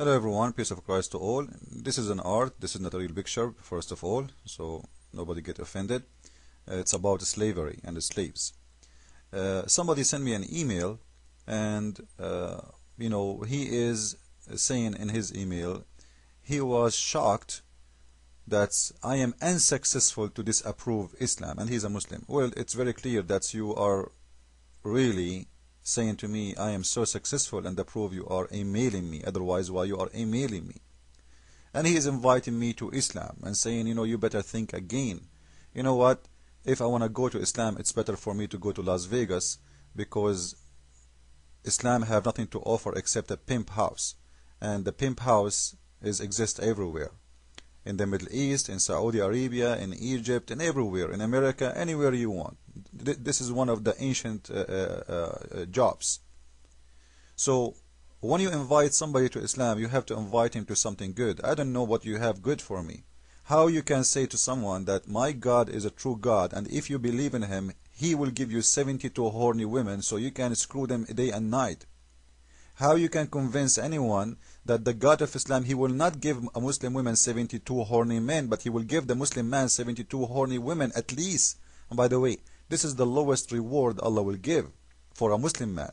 Hello everyone, peace of Christ to all. This is an art, this is not a real picture, first of all, so nobody get offended. It's about slavery and the slaves. Somebody sent me an email and he is saying in his email he was shocked that I am unsuccessful to disapprove Islam, and he's a Muslim. Well, it's very clear that you are really saying to me, I am so successful, and the proof you are emailing me. Otherwise, why you are emailing me? And he is inviting me to Islam and saying, you better think again. You know what? If I want to go to Islam, it's better for me to go to Las Vegas, because Islam have nothing to offer except a pimp house. And the pimp house exists everywhere. In the Middle East, in Saudi Arabia, in Egypt, and everywhere. In America, anywhere you want. This is one of the ancient jobs. So when you invite somebody to Islam, you have to invite him to something good. I don't know what you have good for me. How you can say to someone that my God is a true God, and if you believe in him, he will give you 72 horny women so you can screw them day and night. How you can convince anyone that the God of Islam, he will not give a Muslim woman 72 horny men, but he will give the Muslim man 72 horny women at least. And by the way, this is the lowest reward Allah will give for a Muslim man.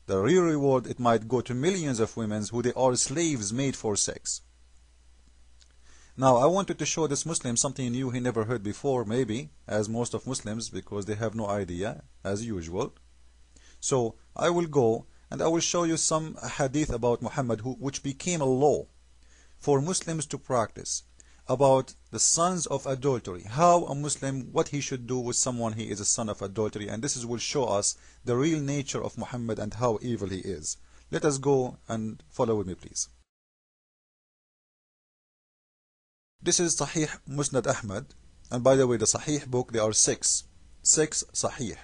The real reward, it might go to millions of women who they are slaves made for sex. Now, I wanted to show this Muslim something new he never heard before, maybe, as most of Muslims, because they have no idea, as usual. So, I will go and I will show you some hadith about Muhammad which became a law for Muslims to practice, about the sons of adultery, how a Muslim, what he should do with someone he is a son of adultery, and this will show us the real nature of Muhammad and how evil he is. Let us go and follow with me, please. This is Sahih Musnad Ahmad, and by the way, the Sahih book, there are six Sahih,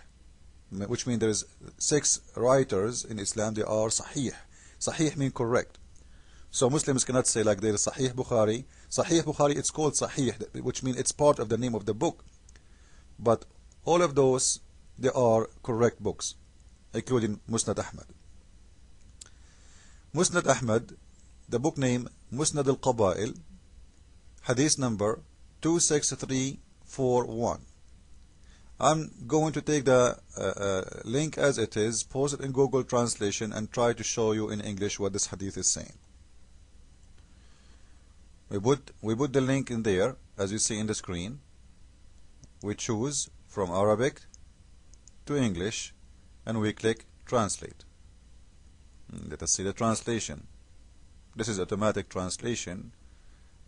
which means there is 6 writers in Islam. They are Sahih. Sahih means correct. So Muslims cannot say like there is Sahih Bukhari. Sahih Bukhari, it's called Sahih, which means it's part of the name of the book. But all of those, they are correct books, including Musnad Ahmad. Musnad Ahmad, the book name Musnad al-Qaba'il, hadith number 26341. I'm going to take the link as it is, post it in Google Translation, and try to show you in English what this hadith is saying. We put the link in there, as you see in the screen. We choose from Arabic to English, and we click Translate. Let us see the translation. This is automatic translation,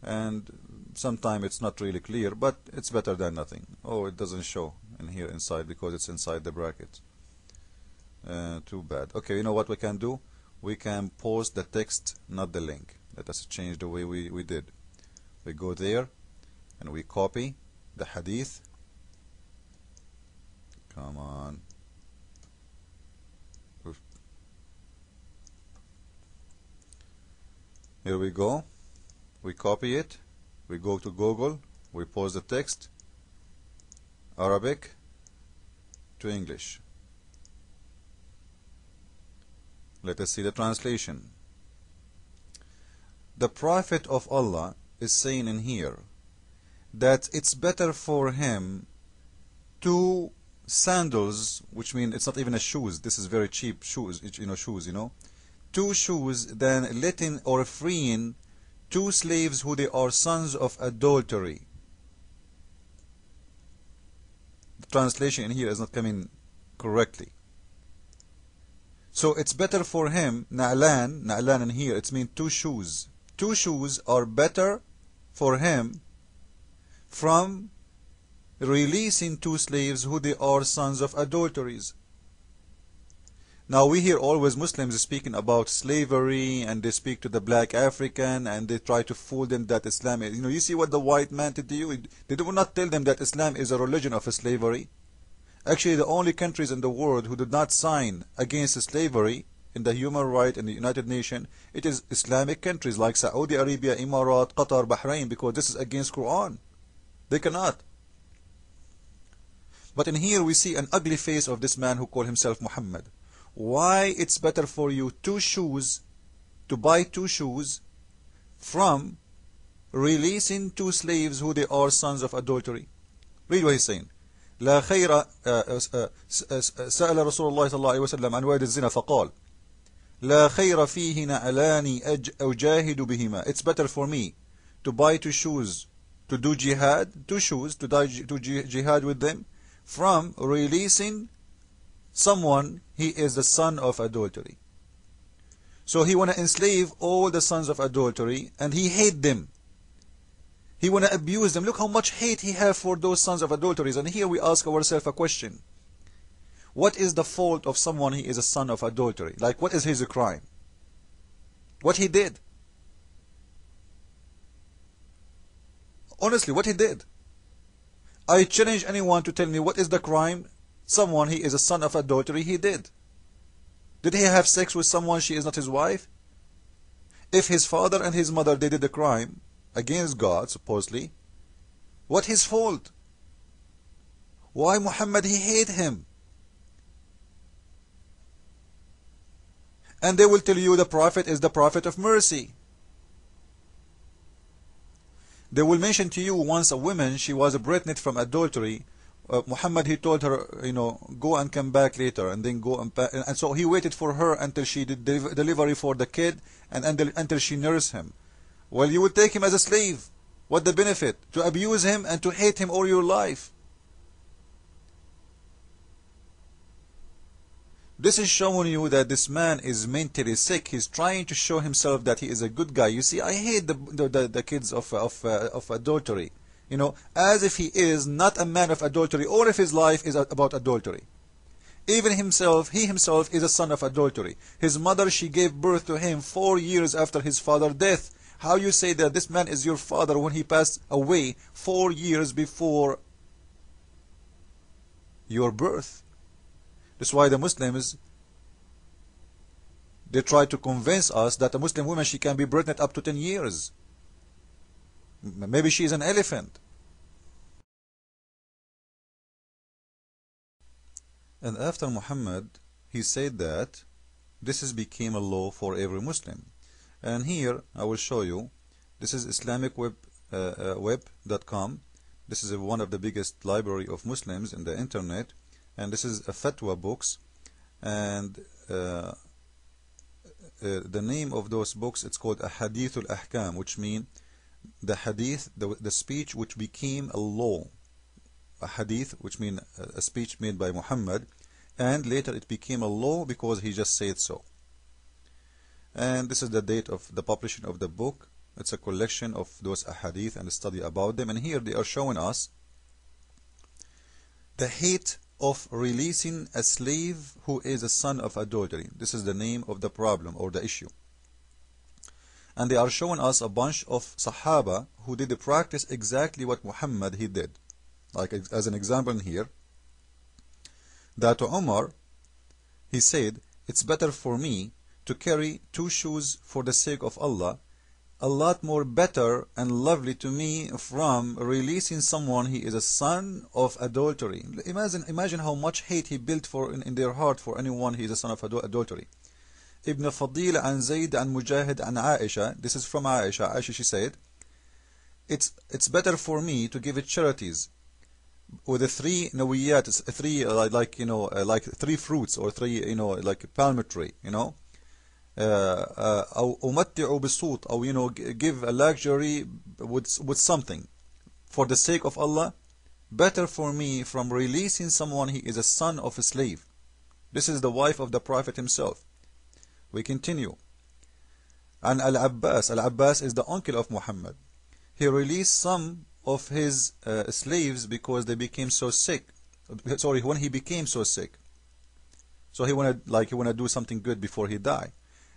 and sometimes it's not really clear, but it's better than nothing. Oh, it doesn't show in here inside because it's inside the bracket. Too bad. Okay, you know what we can do? We can post the text, not the link. Let us change the way we did. We go there and we copy the hadith. Come on. Oof. Here we go. We copy it. We go to Google. We post the text. Arabic to English. Let us see the translation. The Prophet of Allah is saying in here that it's better for him 2 sandals, which means it's not even a shoes. This is very cheap shoes, shoes, 2 shoes than letting or freeing 2 slaves who they are sons of adultery. The translation in here is not coming correctly. So it's better for him, na'lan in here, it means 2 shoes. 2 shoes are better for him from releasing 2 slaves who they are sons of adulteries. Now we hear always Muslims speaking about slavery, and they speak to the black African, and they try to fool them that Islam is, you see what the white man did to you? They do not tell them that Islam is a religion of slavery. Actually, the only countries in the world who did not sign against slavery in the human rights in the United Nations, it is Islamic countries like Saudi Arabia, Emirat, Qatar, Bahrain, because this is against Quran. They cannot. But in here we see an ugly face of this man who called himself Muhammad. Why it's better for you 2 shoes to buy 2 shoes from releasing 2 slaves who they are sons of adultery. Read what he's saying. لا خير سأل رسول الله صلى الله عليه وسلم عن واد الزنا فقال لا خير فيه نعلان أجاهد بهما. It's better for me to buy 2 shoes to do jihad, 2 shoes to jihad with them, from releasing someone he is the son of adultery. So he want to enslave all the sons of adultery, and he hate them. He want to abuse them. Look how much hate he have for those sons of adulteries. And here we ask ourselves a question. What is the fault of someone he is a son of adultery? Like, what is his crime? What he did? Honestly, what he did? I challenge anyone to tell me what is the crime someone he is a son of adultery he did. Did he have sex with someone she is not his wife? If his father and his mother they did a crime against God, supposedly, what his fault? Why Muhammad he hate him? And they will tell you the Prophet is the Prophet of mercy. They will mention to you once a woman, she was pregnant from adultery. Muhammad he told her, go and come back later, and then go and so he waited for her until she did delivery for the kid, and until she nursed him. Well, you will take him as a slave. What the benefit? To abuse him and to hate him all your life. This is showing you that this man is mentally sick. He's trying to show himself that he is a good guy. You see, I hate the kids of adultery. As if he is not a man of adultery, or if his life is about adultery. Even he himself is a son of adultery. His mother, she gave birth to him 4 years after his father's death. How you say that this man is your father when he passed away 4 years before your birth? That's why the Muslims, they try to convince us that a Muslim woman, she can be pregnant up to 10 years. Maybe she is an elephant. And after Muhammad, he said that this became a law for every Muslim. And here I will show you. This is islamicweb.com. This is one of the biggest library of Muslims in the internet. And this is a fatwa books, and the name of those books, it's called a hadith al-ahkam, which means the hadith, the speech which became a law. A hadith, which means a speech made by Muhammad, and later it became a law because he just said so. And this is the date of the publishing of the book. It's a collection of those ahadith and a study about them. And here they are showing us the hate of releasing a slave who is a son of adultery. This is the name of the problem or the issue. And they are showing us a bunch of Sahaba who did practice exactly what Muhammad he did. Like as an example here, that Umar, he said, it's better for me to carry 2 shoes for the sake of Allah, a lot more better and lovely to me from releasing someone he is a son of adultery. Imagine how much hate he built in their heart for anyone he is a son of adultery. Ibn Fadil and Zayd and Mujahid and Aisha, this is from Aisha. Aisha, she said, it's better for me to give it charities with the 3 nawiyat, 3 like 3 fruits, or 3 like palm tree, أو أمتع بصوت, أو give a luxury with something for the sake of Allah, better for me from releasing someone he is a son of a slave. This is the wife of the Prophet himself. We continue. And Al-Abbas is the uncle of Muhammad. He released some of his slaves because they became so sick. Sorry, when he became so sick, so he wanted to do something good before he died.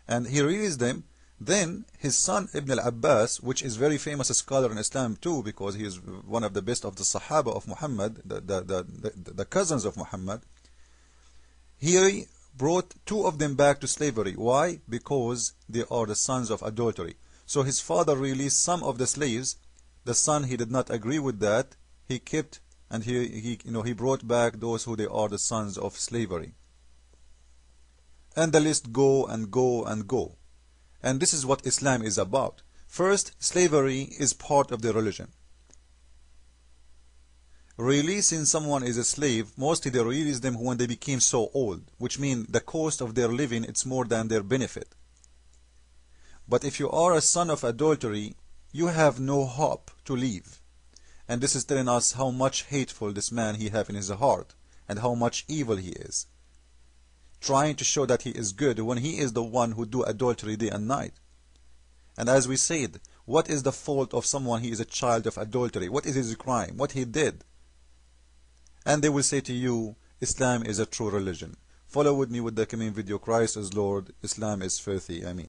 And he released them. Then his son Ibn al-Abbas, which is very famous scholar in Islam too, because he is one of the best of the Sahaba of Muhammad, the cousins of Muhammad, he brought 2 of them back to slavery. Why? Because they are the sons of adultery. So his father released some of the slaves. The son, he did not agree with that. He kept, and he brought back those who they are the sons of slavery. And the list go and go and go. And this is what Islam is about. First, slavery is part of the religion. Releasing someone as a slave, mostly they release them when they became so old, which means the cost of their living it's more than their benefit. But if you are a son of adultery, you have no hope to leave. And this is telling us how much hateful this man he have in his heart, and how much evil he is. Trying to show that he is good when he is the one who do adultery day and night. And as we said, what is the fault of someone he is a child of adultery? What is his crime? What he did? And they will say to you, Islam is a true religion. Follow with me with the coming video. Christ is Lord, Islam is filthy. Ameen.